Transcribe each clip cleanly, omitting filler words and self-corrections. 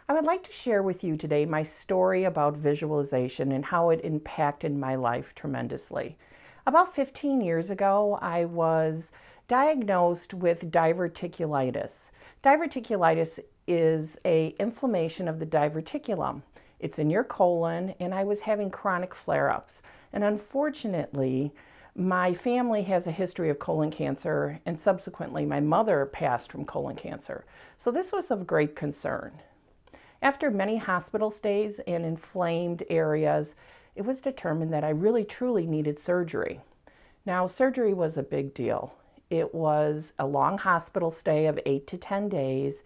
I would like to share with you today my story about visualization and how it impacted my life tremendously. About 15 years ago, I was diagnosed with diverticulitis. Diverticulitis is an inflammation of the diverticulum. It's in your colon, and I was having chronic flare-ups. And unfortunately, my family has a history of colon cancer, and subsequently my mother passed from colon cancer. So this was of great concern. After many hospital stays and inflamed areas, it was determined that I really truly needed surgery. Now, surgery was a big deal. It was a long hospital stay of 8 to 10 days.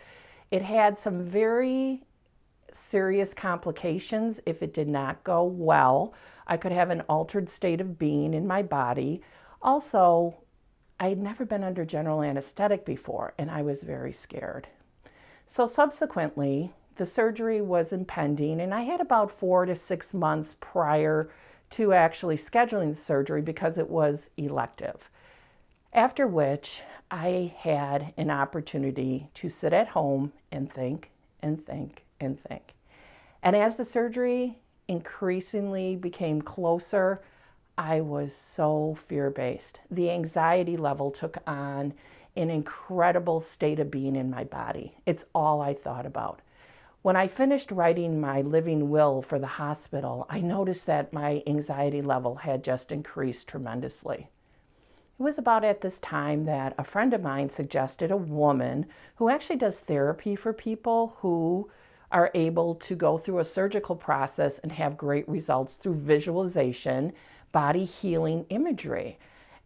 It had some very serious complications if it did not go well. I could have an altered state of being in my body. Also, I had never been under general anesthetic before, and I was very scared. So subsequently, the surgery was impending, and I had about 4 to 6 months prior to actually scheduling the surgery because it was elective. After which, I had an opportunity to sit at home and think and think and think. And as the surgery increasingly became closer, I was so fear-based. The anxiety level took on an incredible state of being in my body. It's all I thought about. When I finished writing my living will for the hospital, I noticed that my anxiety level had just increased tremendously. It was about at this time that a friend of mine suggested a woman who actually does therapy for people who are able to go through a surgical process and have great results through visualization, body healing imagery.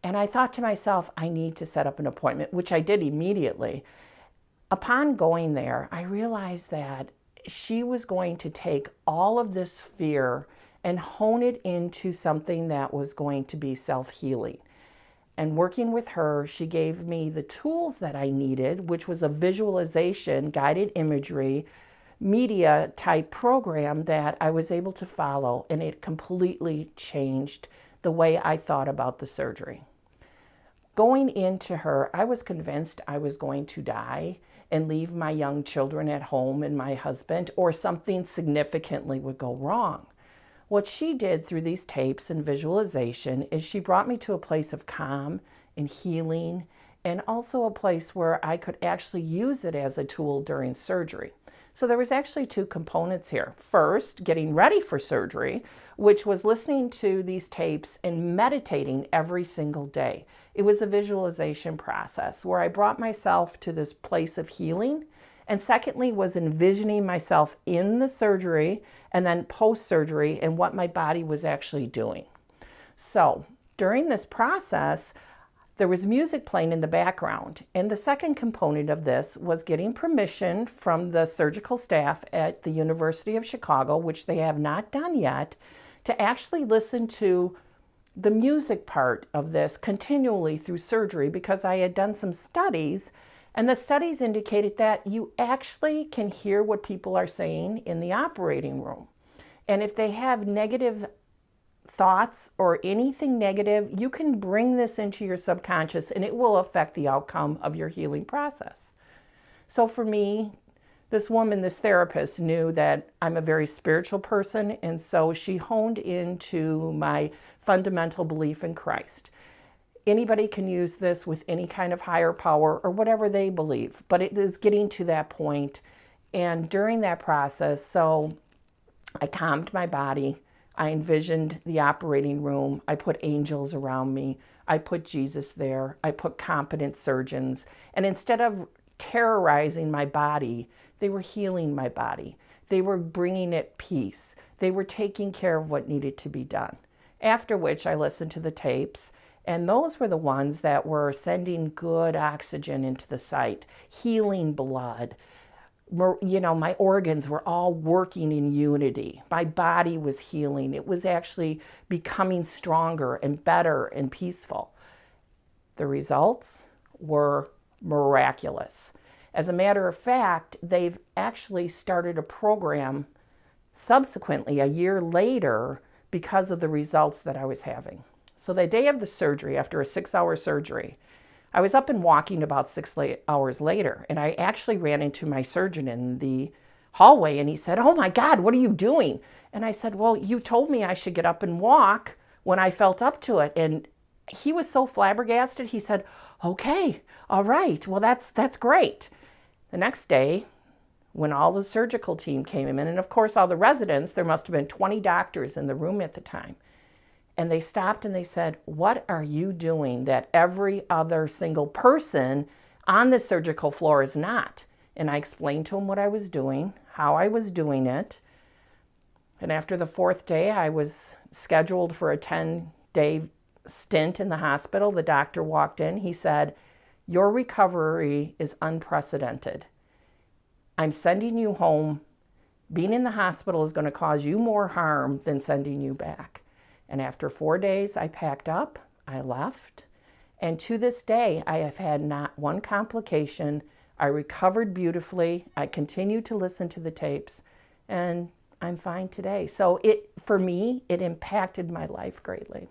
And I thought to myself, I need to set up an appointment, which I did immediately. Upon going there, I realized that she was going to take all of this fear and hone it into something that was going to be self-healing. And working with her, she gave me the tools that I needed, which was a visualization, guided imagery, media type program that I was able to follow, and it completely changed the way I thought about the surgery. Going into her, I was convinced I was going to die and leave my young children at home and my husband, or something significantly would go wrong. What she did through these tapes and visualization is she brought me to a place of calm and healing, and also a place where I could actually use it as a tool during surgery. So there was actually two components here. First, getting ready for surgery, which was listening to these tapes and meditating every single day. It was a visualization process where I brought myself to this place of healing. And secondly, was envisioning myself in the surgery and then post-surgery and what my body was actually doing. So during this process, there was music playing in the background. And the second component of this was getting permission from the surgical staff at the University of Chicago, which they have not done yet, to actually listen to the music part of this continually through surgery, because I had done some studies, and the studies indicated that you actually can hear what people are saying in the operating room. And if they have negative thoughts or anything negative, you can bring this into your subconscious and it will affect the outcome of your healing process. So for me, this woman, this therapist, knew that I'm a very spiritual person, and so she honed into my fundamental belief in Christ. Anybody can use this with any kind of higher power or whatever they believe, but it is getting to that point. And during that process, so I calmed my body. I envisioned the operating room. I put angels around me. I put Jesus there. I put competent surgeons. And instead of terrorizing my body, they were healing my body. They were bringing it peace. They were taking care of what needed to be done. After which I listened to the tapes, and those were the ones that were sending good oxygen into the site, healing blood. You know, my organs were all working in unity. My body was healing. It was actually becoming stronger and better and peaceful. The results were miraculous. As a matter of fact, they've actually started a program subsequently, a year later, because of the results that I was having. So the day of the surgery, after a 6-hour surgery, I was up and walking about 6 hours later, and I actually ran into my surgeon in the hallway, and he said, "Oh my God, what are you doing?" And I said, "Well, you told me I should get up and walk when I felt up to it." And he was so flabbergasted. He said, "Okay, all right, well, that's great." The next day, when all the surgical team came in, and of course all the residents, there must have been 20 doctors in the room at the time, and they stopped and they said, "What are you doing that every other single person on the surgical floor is not?" And I explained to them what I was doing, how I was doing it. And after the 4th day, I was scheduled for a 10-day stint in the hospital. The doctor walked in. He said, "Your recovery is unprecedented. I'm sending you home. Being in the hospital is going to cause you more harm than sending you back." And after 4 days, I packed up, I left. And to this day, I have had not one complication. I recovered beautifully. I continue to listen to the tapes, and I'm fine today. So for me, it impacted my life greatly.